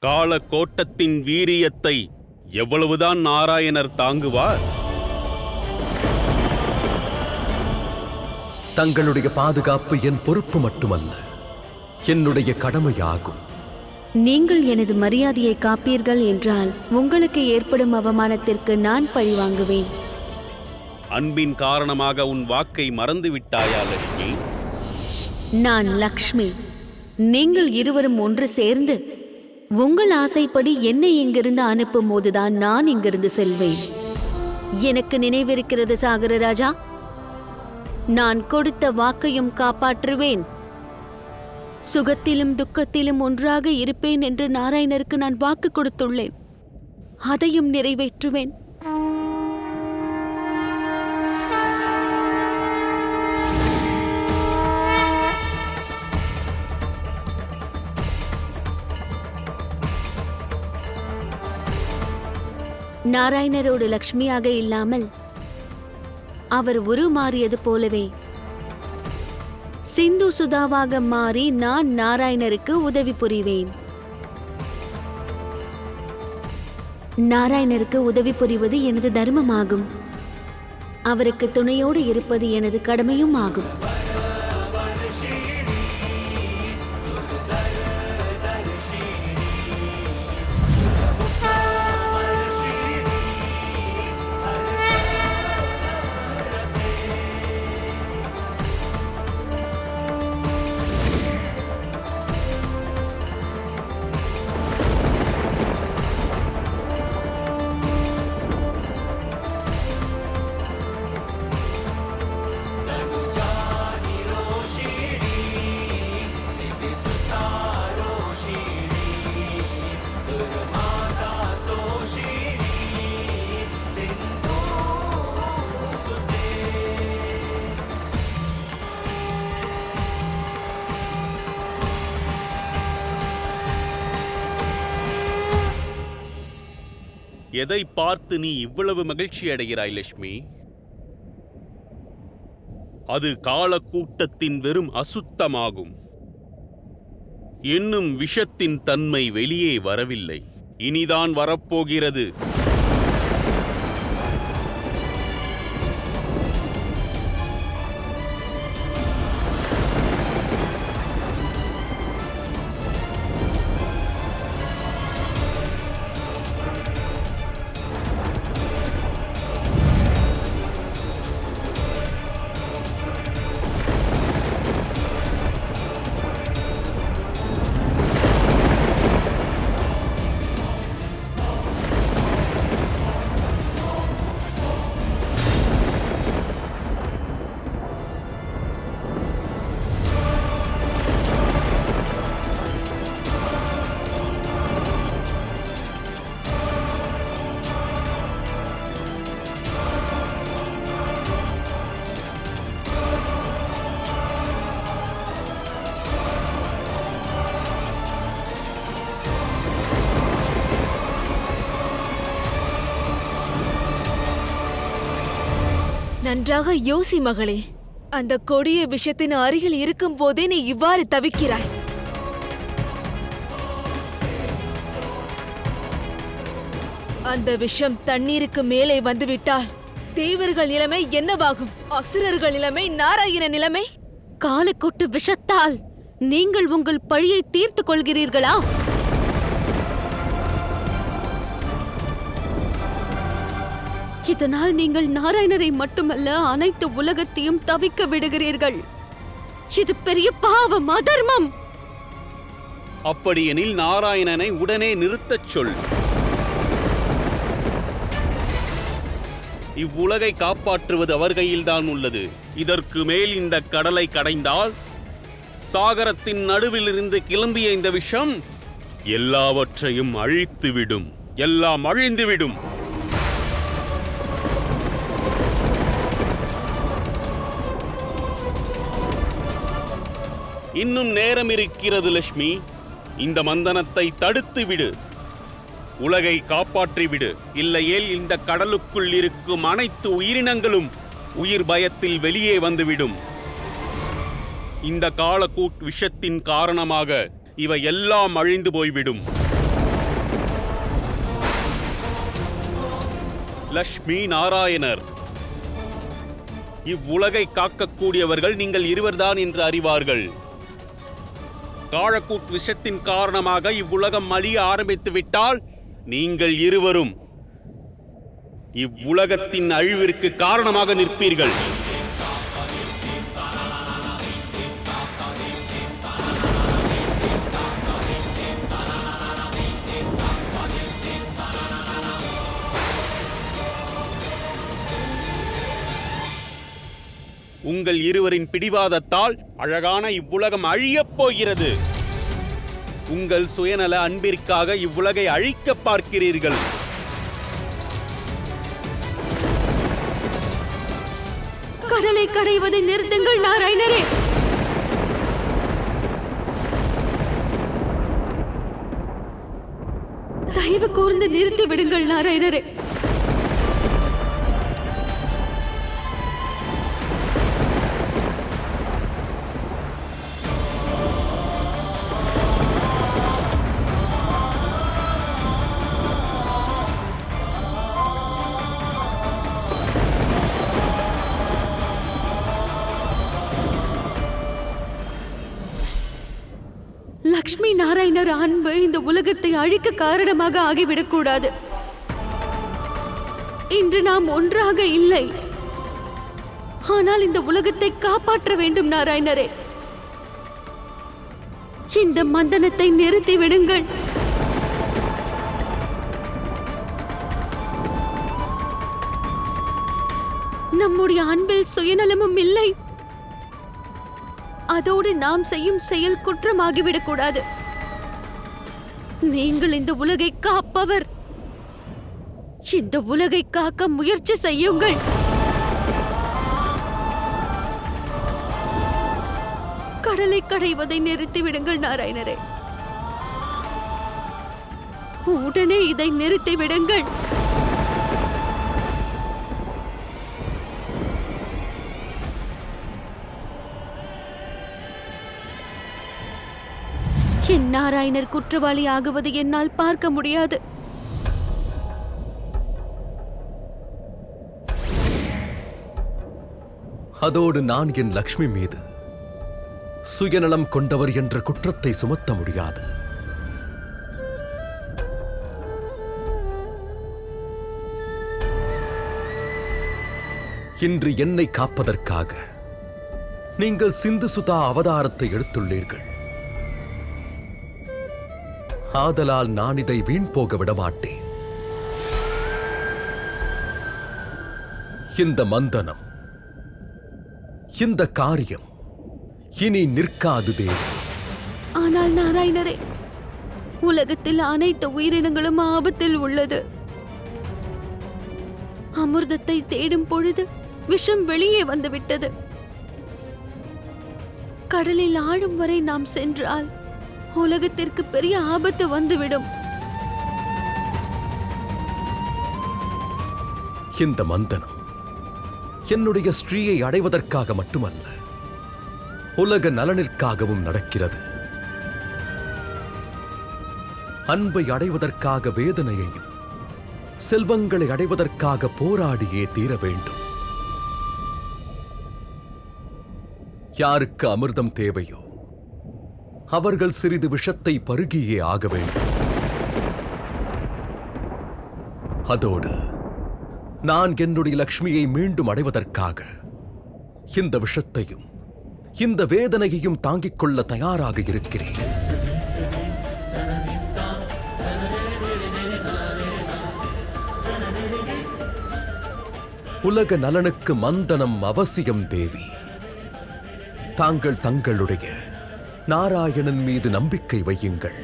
காலக்கோட்டத்தின் வீரியத்தை எவ்வளவுதான் நாராயணர் தாங்குவார்? தங்களுடைய பாதுகாப்பு என் பொறுப்பு மட்டுமல்ல, என்னுடைய கடமையாகும். நீங்கள் எனது மரியாதையை காப்பீர்கள் என்றால் உங்களுக்கு ஏற்படும் அவமானத்திற்கு நான் பழிவாங்குவேன். அன்பின் காரணமாக உன் வாக்கை மறந்துவிட்டாயா லட்சுமி? நான் லக்ஷ்மி. நீங்கள் இருவரும் ஒன்று சேர்ந்து உங்கள் ஆசைப்படி என்னை இங்கிருந்து அனுப்பும் போதுதான் நான் இங்கிருந்து செல்வேன். எனக்கு நினைவிருக்கிறது சாகரராஜா, நான் கொடுத்த வாக்கையும் காப்பாற்றுவேன். சுகத்திலும் துக்கத்திலும் ஒன்றாக இருப்பேன் என்று நாராயணருக்கு நான் வாக்கு கொடுத்துள்ளேன். அதையும் நிறைவேற்றுவேன். நாராயணரோடு லக்ஷ்மியாக இல்லாமல் அவர் உருமாறியது போலவே சிந்து சுதாவாக மாறி நான் நாராயணருக்கு உதவி புரிவேன். நாராயணருக்கு உதவி புரிவது எனது தர்மமாகும். அவருக்கு துணையோடு இருப்பது எனது கடமையும் ஆகும். எதை பார்த்து நீ இவ்வளவு மகிழ்ச்சி அடைகிறாய் லட்சுமி? அது காலக்கூட்டத்தின் வெறும் அசுத்தமாகும். இன்னும் விஷத்தின் தன்மை வெளியே வரவில்லை, இனிதான் வரப்போகிறது. நன்றாக யோசி மகளே. அந்த கொடிய விஷத்தின் அருகில் இருக்கும் போதே நீ இவ்வாறு தவிக்கிறாய். அந்த விஷம் தண்ணீருக்கு மேலே வந்துவிட்டால் தேவர்கள் நிலைமை என்னவாகும்? அசுரர்கள் நிலைமை, நாராயண நிலைமை? காலக்கூட்டு விஷத்தால் நீங்கள் உங்கள் பழியை தீர்த்துக் கொள்கிறீர்களா? இதனால் நீங்கள் நாராயணரை மட்டுமல்ல, அனைத்து உலகத்தையும் தவிக்க விடுகிறீர்கள். இது பெரிய பாவம், அதர்மம். அப்படியெனில் நாராயணனை உடனே நிறுத்தச் சொல். இவ்வுலகை காப்பாற்றுவது அவர் கையில்தான் உள்ளது. இதற்கு மேல் இந்த கடலை கடைந்தால் சாகரத்தின் நடுவிலிருந்து கிளம்பிய இந்த விஷம் எல்லாவற்றையும் அழித்துவிடும். எல்லாம் அழிந்துவிடும். இன்னும் நேரம் இருக்கிறது லட்சுமி. இந்த மந்தனத்தை தடுத்து விடு. உலகை காப்பாற்றிவிடு. இல்லையேல் இந்த கடலுக்குள் இருக்கும் அனைத்து உயிரினங்களும் உயிர் பயத்தில் வெளியே வந்துவிடும். இந்த காலக்கூட் விஷத்தின் காரணமாக இவை எல்லாம் அழிந்து போய்விடும். லக்ஷ்மி நாராயணர். இவ்வுலகை காக்கக்கூடியவர்கள் நீங்கள் இருவர்தான் என்று அறிவார்கள். காழக்கூட் விஷத்தின் காரணமாக இவ்வுலகம் அழிய ஆரம்பித்து விட்டால் நீங்கள் இருவரும் இவ்வுலகத்தின் அழிவிற்கு காரணமாக நிற்பீர்கள். உங்கள் இருவரின் பிடிவாதத்தால் அழகான இவ்வுலகம் அழியப் போகிறது. உங்கள் சுயநல அன்பிற்காக இவ்வுலகை அழிக்க பார்க்கிறீர்கள். கடலை கடைவதை நிறுத்துங்கள் நாராயணரே. தயவு கூர்ந்து நிறுத்தி விடுங்கள் நாராயணரே. லக்ஷ்மி நாராயணர் அன்பு இந்த உலகத்தை அழிக்க காரணமாக ஆகிவிடக்கூடாது. இன்று நாம் ஒன்றாக இல்லை, ஆனால் இந்த உலகத்தை காப்பாற்ற வேண்டும் நாராயணரே. இந்த மந்தனத்தை நிறுத்தி விடுங்கள். நம்முடைய அன்பில் சுயநலமும் இல்லை, அதோடு நாம் செய்யும் செயல் குற்றமாகிவிடக் கூடாது. நீங்கள் இந்த உலகை காப்பவர். இந்த உலகை காக்க முயற்சி செய்யுங்கள். கடலை கடைவதை நிறுத்தி விடுங்கள் நாராயணரே. உடனே இதை நிறுத்தி விடுங்கள். என் நாராயணர் குற்றவாளி ஆகுவது என்னால் பார்க்க முடியாது. அதோடு நான் என் லக்ஷ்மி மீது சுயநலம் கொண்டவர் என்ற குற்றத்தை சுமத்த முடியாது. இன்று என்னை காப்பதற்காக நீங்கள் சிந்து சுதா அவதாரத்தை எடுத்துள்ளீர்கள். ஆதலால் நான் இதை வீண் போக விடமாட்டேன். இந்த மந்தனம், இந்த காரியம் இனி நிற்காது தேவி. ஆனால் நாராயணரே, உலகத்தில் அனைத்து உயிரினங்களும் ஆபத்தில் உள்ளது. அமிர்தத்தை தேடும் பொழுது விஷம் வெளியே வந்துவிட்டது. கடலில் ஆழும் வரை நாம் சென்றால் உலகத்திற்கு பெரிய ஆபத்து வந்துவிடும். இந்த மந்தனம் என்னுடைய ஸ்ரீயை அடைவதற்காக மட்டுமல்ல, உலக நலனிற்காகவும் நடக்கிறது. அன்பை அடைவதற்காக வேதனையையும், செல்வங்களை அடைவதற்காக போராடியே தீர வேண்டும். யாருக்கு அமிர்தம் தேவையோ அவர்கள் சிறிது விஷத்தை பருகியே ஆக வேண்டும். அதோடு நான் என்னுடைய லக்ஷ்மியை மீண்டும் அடைவதற்காக இந்த விஷத்தையும் இந்த வேதனையையும் தாங்கிக் கொள்ள தயாராக இருக்கிறேன். உலக நலனுக்கு மந்தனம் அவசியம் தேவி. தாங்கள் தங்களுடைய நாராயணன் மீது நம்பிக்கை வையுங்கள்.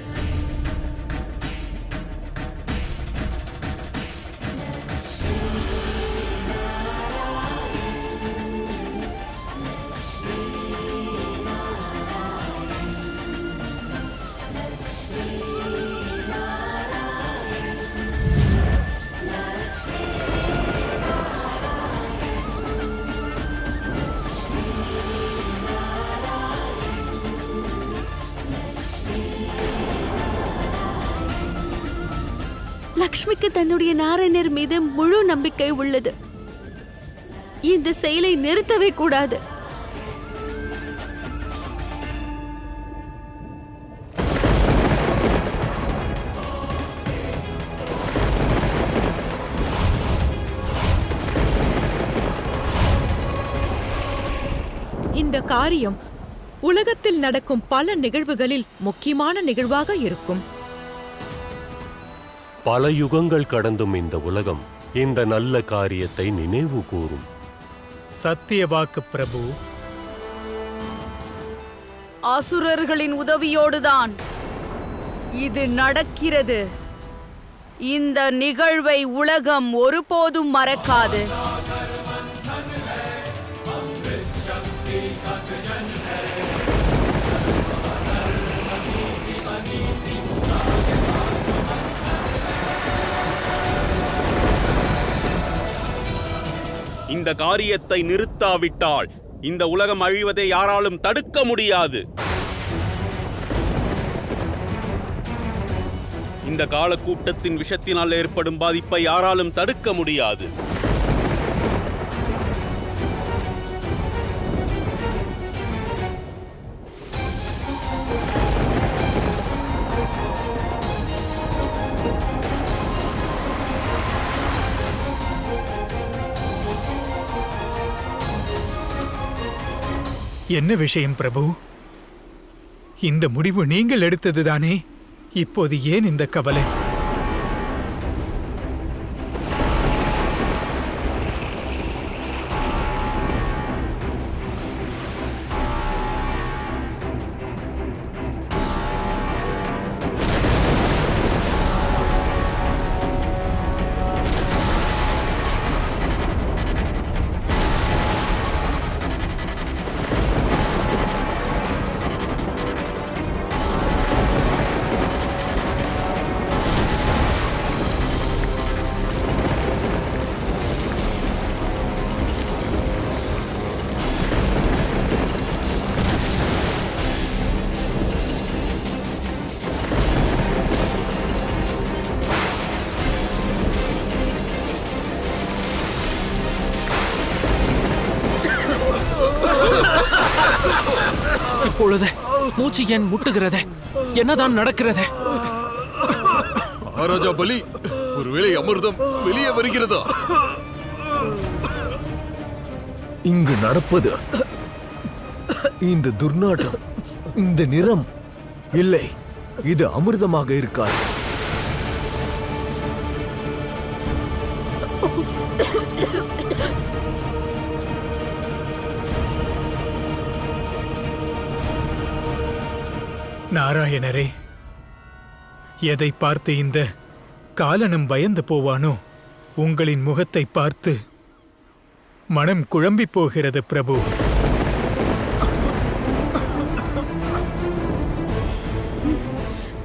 லக்ஷ்மிக்கு தன்னுடைய நாராயணர் மீது முழு நம்பிக்கை உள்ளது. இந்த செயலை நிறுத்தவே கூடாது. இந்த காரியம் உலகத்தில் நடக்கும் பல நிகழ்வுகளில் முக்கியமான நிகழ்வாக இருக்கும். பல யுகங்கள் கடந்தும் இந்த உலகம் இந்த நல்ல காரியத்தை நினைவு கூறும். சத்திய வாக்கு பிரபு. அசுரர்களின் உதவியோடுதான் இது நடக்கிறது. இந்த நிகழ்வை உலகம் ஒருபோதும் மறக்காது. இந்த காரியத்தை நிறுத்தாவிட்டால் இந்த உலகம் அழிவதை யாராலும் தடுக்க முடியாது. இந்த காலக்கூட்டத்தின் விஷத்தினால் ஏற்படும் பாதிப்பை யாராலும் தடுக்க முடியாது. என்ன விஷயம் பிரபு? இந்த முடிவு நீங்கள் எடுத்ததுதானே? இப்போது ஏன் இந்த கவலை? இப்பொழுது மூச்சு ஏன் முட்டுகிறது? என்னதான் நடக்கிறது? மகாராஜா பலி, ஒருவேளை அமிர்தம் வெளியே வருகிறதா? இங்கு நடப்பது இந்த துர்நாற்றம், இந்த நிறம் இல்லை, இது அமிர்தமாக இருக்காது. நாராயணரே, எதை பார்த்து இந்த காலனும் பயந்து போவானோ? உங்களின் முகத்தை பார்த்து மனம் குழம்பி போகிறது பிரபு.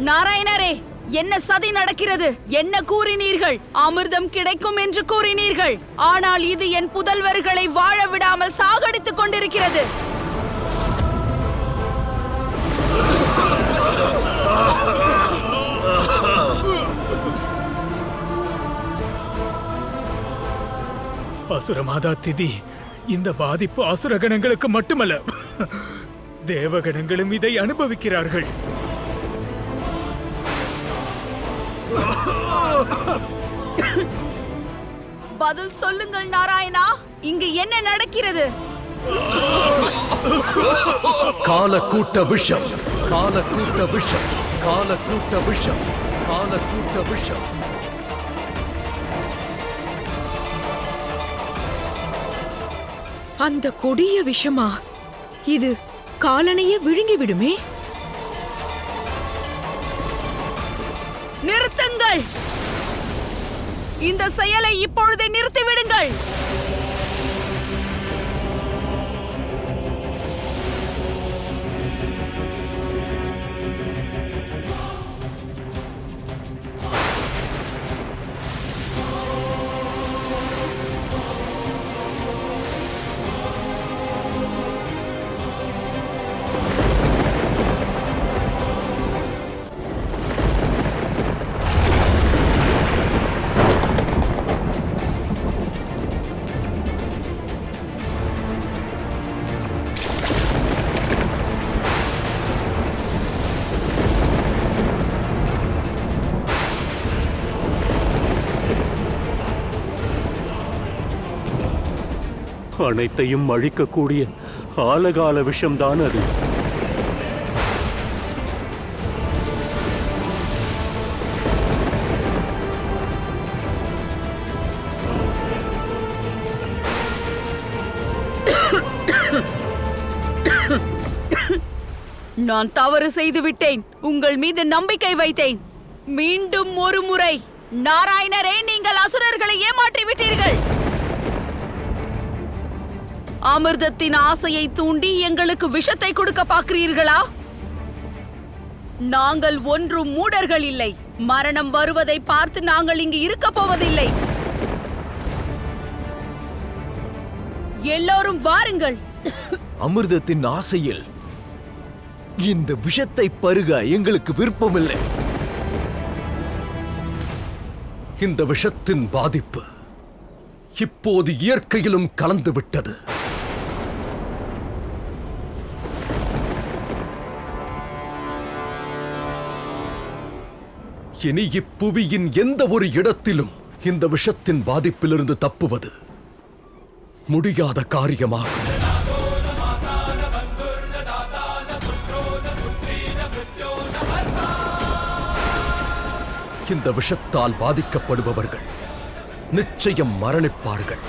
நாராயணரே, என்ன சதி நடக்கிறது? என்ன கூறினீர்கள்? அமிர்தம் கிடைக்கும் என்று கூறினீர்கள். ஆனால் இது என் புதல்வர்களை வாழ விடாமல் சாகடித்துக் கொண்டிருக்கிறது. அசுரமாதா திதி, இந்த பாதிப்பு அசுரகணங்களுக்கு மட்டுமல்ல, தேவகணங்களும் இதை அனுபவிக்கிறார்கள். பதில் சொல்லுங்கள் நாராயணா, இங்கு என்ன நடக்கிறது? காலக்கூட்ட விஷம், காலக்கூட்ட விஷம், காலக்கூட்ட விஷம், காலக்கூட்ட விஷம். அந்த கொடிய விஷமா? இது காலனையே விழுங்கிவிடுமே. நிறுத்துங்கள்! இந்த செயலை இப்பொழுதே நிறுத்திவிடுங்கள். அனைத்தையும் அழிக்கக்கூடிய ஆலகால விஷம்தான் அது. நான் தவறு செய்து விட்டேன். உங்கள் மீது நம்பிக்கை வைத்தேன். மீண்டும் ஒரு முறை நாராயணரே, நீங்கள் அசுரர்களை ஏமாற்றி விட்டீர்கள். அமிர்தத்தின் ஆசையை தூண்டி எங்களுக்கு விஷத்தை கொடுக்க பார்க்கிறீர்களா? நாங்கள் ஒன்றும் மூடர்கள் இல்லை. மரணம் வருவதை பார்த்து நாங்கள் இங்கு இருக்க போவதில்லை. எல்லோரும் வாருங்கள். அமிர்தத்தின் ஆசையில் இந்த விஷத்தை பருக எங்களுக்கு விருப்பமில்லை. இந்த விஷத்தின் பாதிப்பு இப்போது இயற்கையிலும் கலந்து விட்டது. இனி இப்புவியின் எந்த ஒரு இடத்திலும் இந்த விஷத்தின் பாதிப்பிலிருந்து தப்புவது முடியாத காரியமாகும். இந்த விஷத்தால் பாதிக்கப்படுபவர்கள் நிச்சயம் மரணிப்பார்கள்.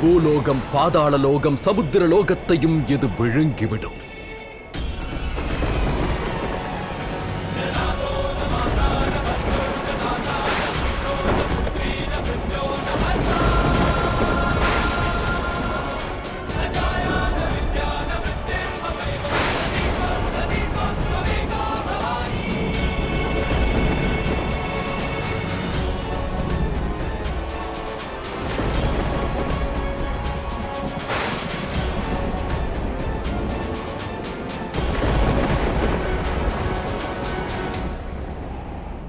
பூலோகம், பாதாள லோகம், சமுத்திர லோகத்தையும் இது விழுங்கிவிடும்.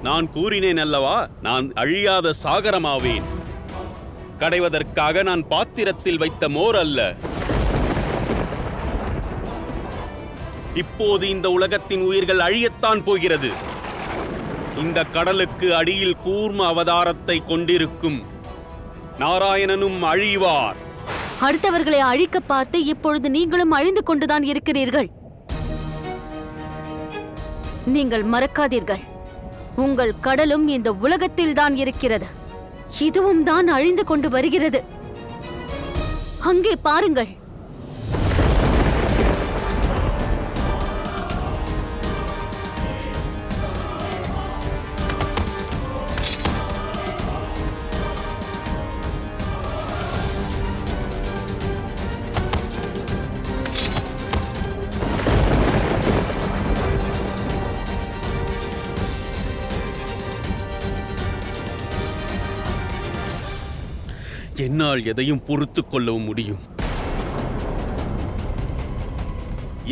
நான் கூறினேன் அல்லவா, நான் அழியாத சாகரமாவேன். கடைவதற்காக நான் பாத்திரத்தில் வைத்த மோர் அல்ல. இப்போது இந்த உலகத்தின் உயிர்கள் அழியத்தான் போகிறது. இந்த கடலுக்கு அடியில் கூர்ம அவதாரத்தை கொண்டிருக்கும் நாராயணனும் அழிவார். அடுத்தவர்களை அழிக்க பார்த்து இப்பொழுது நீங்களும் அழிந்து கொண்டுதான் இருக்கிறீர்கள். நீங்கள் மறக்காதீர்கள், உங்கள் கடலும் இந்த உலகத்தில் தான் இருக்கிறது. இதுவும் தான் அழிந்து கொண்டு வருகிறது. அங்கே பாருங்கள். என்னால் எதையும் பொறுத்துக் கொள்ளவும் முடியும்.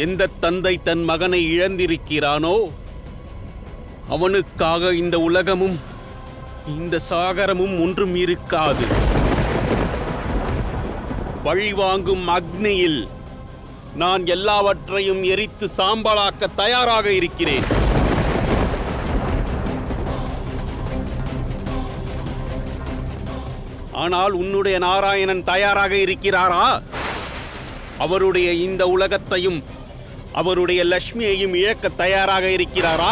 எந்த தந்தை தன் மகனை இழந்திருக்கிறானோ அவனுக்காக இந்த உலகமும் இந்த சாகரமும் ஒன்றும் இருக்காது. பழிவாங்கும் அக்னியில் நான் எல்லாவற்றையும் எரித்து சாம்பலாக்க தயாராக இருக்கிறேன். ஆனால் உன்னுடைய நாராயணன் தயாராக இருக்கிறாரா? அவருடைய இந்த உலகத்தையும் அவருடைய லட்சுமியையும் இழக்க தயாராக இருக்கிறாரா?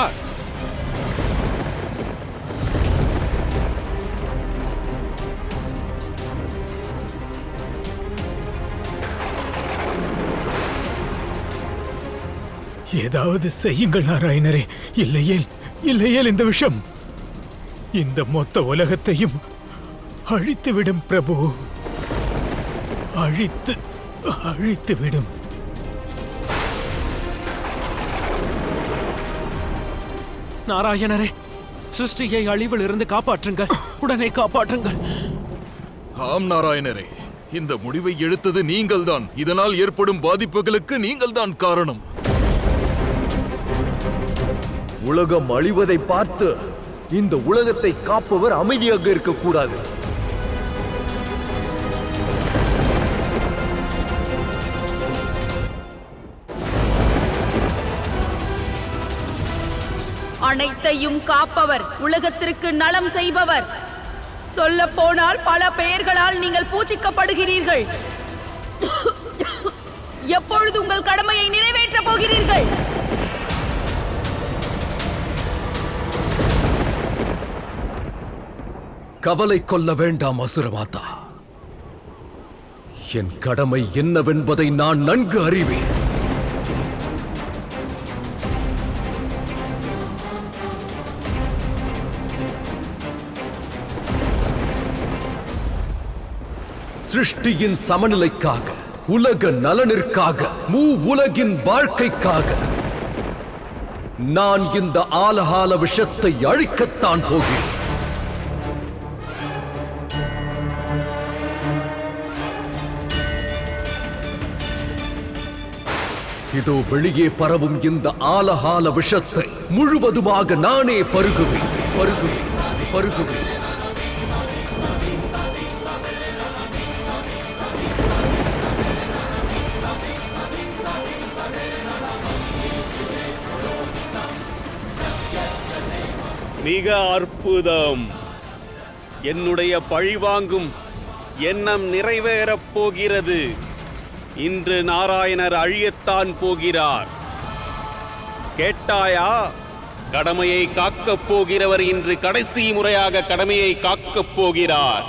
ஏதாவது செய்யுங்கள் நாராயணரே. இல்லையேல் இந்த விஷம் இந்த மொத்த உலகத்தையும் அழித்துவிடும் பிரபு. அழித்துவிடும். நாராயணரே, சிருஷ்டியை அழிவில் இருந்து காப்பாற்றுங்கள். உடனே காப்பாற்றுங்கள். ஆம் நாராயணரே, இந்த முடிவை எடுத்தது நீங்கள்தான். இதனால் ஏற்படும் பாதிப்புகளுக்கு நீங்கள்தான் காரணம். உலகம் அழிவதை பார்த்து இந்த உலகத்தை காப்பவர் அமைதியாக இருக்கக்கூடாது. அனைத்தையும் காப்பவர், உலகத்திற்கு நலம் செய்பவர். சொல்ல போனால் பல பெயர்களால் நீங்கள் பூஜிக்கப்படுகிறீர்கள். எப்பொழுது உங்கள் கடமையை நிறைவேற்றப் போகிறீர்கள்? கவலை கொள்ள வேண்டாம் அசுரமாதா. என் கடமை என்னவென்பதை நான் நன்கு அறிவேன். சிருஷ்டியின் சமநிலைக்காக, உலக நலனிற்காக, உலகின் வாழ்க்கைக்காக நான் இந்த ஆலகால விஷத்தை அழிக்கத்தான் போகிறேன். இதோ வெளியே பரவும் இந்த ஆலகால விஷத்தை முழுவதுமாக நானே பருகுவேன். மிக அற்புதம். என்னுடைய பழிவாங்கும் எண்ணம் நிறைவேறப் போகிறது. இன்று நாராயணர் அழியத்தான் போகிறார். கேட்டாயா? கடமையை காக்கப் போகிறவர் இன்று கடைசி முறையாக கடமையை காக்கப் போகிறார்.